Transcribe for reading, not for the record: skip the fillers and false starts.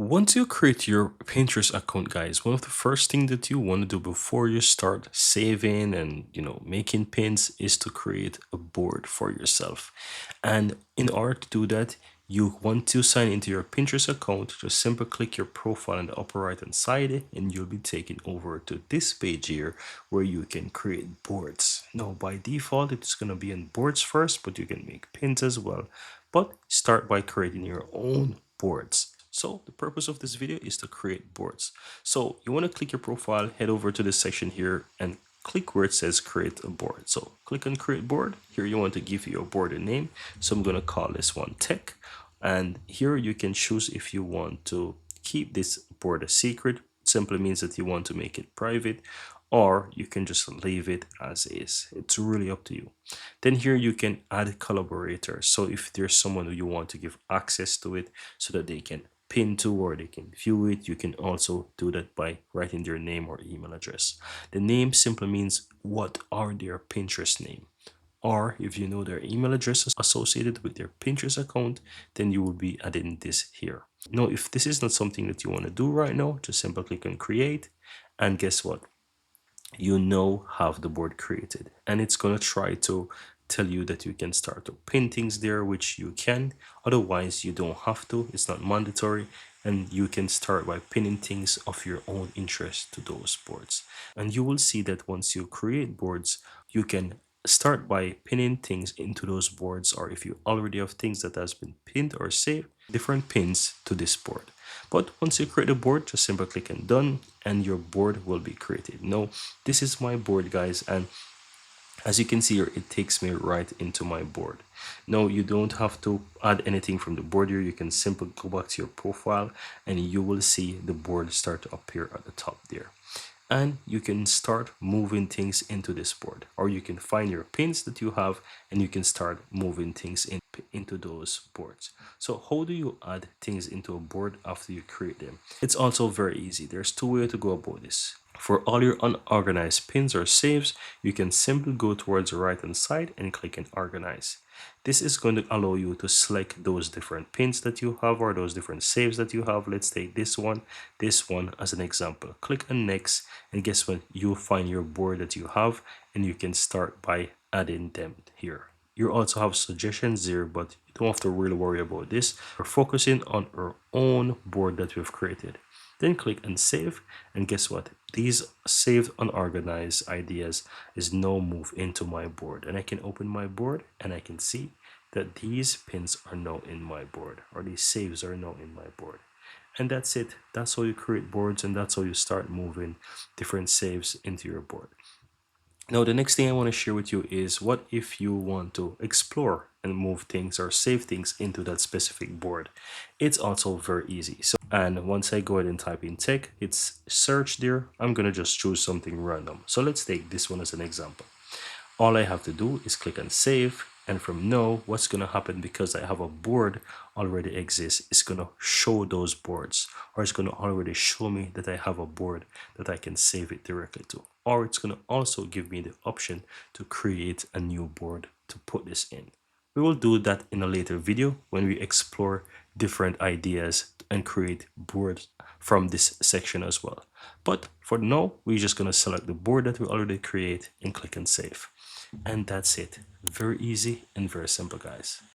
Once you create your Pinterest account, guys, one of the first things that you want to do before you start saving and making pins is to create a board for yourself. And in order to do that, you want to sign into your Pinterest account. Just simply click your profile in the upper right hand side and you'll be taken over to this page here where you can create boards. Now by default it's going to be in boards first, but you can make pins as well. But start by creating your own boards. So the purpose of this video is to create boards. So you want to click your profile, head over to this section here and click where it says create a board. So click on create board. Here you want to give your board a name. So I'm going to call this one tech. And here you can choose if you want to keep this board a secret. It simply means that you want to make it private, or you can just leave it as is. It's really up to you. Then here you can add collaborators. So if there's someone who you want to give access to it so that they can pin to or they can view it, you can also do that by writing their name or email address. The name simply means what are their Pinterest name, or if you know their email address associated with their Pinterest account, then you will be adding this here. Now if this is not something that you want to do right now, just simply click on create, and guess what, you now have the board created, and it's going to try to tell you that you can start to pin things there, which you can. Otherwise you don't have to, it's not mandatory, and you can start by pinning things of your own interest to those boards. And you will see that once you create boards, you can start by pinning things into those boards, or if you already have things that has been pinned or saved, different pins to this board. But once you create a board, just simply click on done and your board will be created. Now this is my board, guys, and as you can see here, it takes me right into my board. Now you don't have to add anything from the board here. You can simply go back to your profile and you will see the board start to appear at the top there. And you can start moving things into this board, or you can find your pins that you have and you can start moving things into those boards. So how do you add things into a board after you create them? It's also very easy. There's two ways to go about this. For all your unorganized pins or saves, you can simply go towards the right hand side and click on organize. This is going to allow you to select those different pins that you have or those different saves that you have. Let's take this one as an example. Click on next, and guess what? You'll find your board that you have and you can start by adding them here. You also have suggestions here, but you don't have to really worry about this. We're focusing on our own board that we've created. Then click and save, and guess what? These saved unorganized ideas is now moved into my board, and I can open my board and I can see that these pins are now in my board, or these saves are now in my board. And that's it. That's how you create boards, and that's how you start moving different saves into your board. Now the next thing I want to share with you is, what if you want to explore and move things or save things into that specific board? It's also very easy. And once I go ahead and type in tech, it's search there. I'm gonna just choose something random. So let's take this one as an example. All I have to do is click on save, and from now what's going to happen, because I have a board already exists, it's going to show those boards, or it's going to already show me that I have a board that I can save it directly to, or it's going to also give me the option to create a new board to put this in. We will do that in a later video when we explore different ideas and create boards from this section as well. But for now, we're just going to select the board that we already create and click on save. And that's it. Very easy and very simple, guys.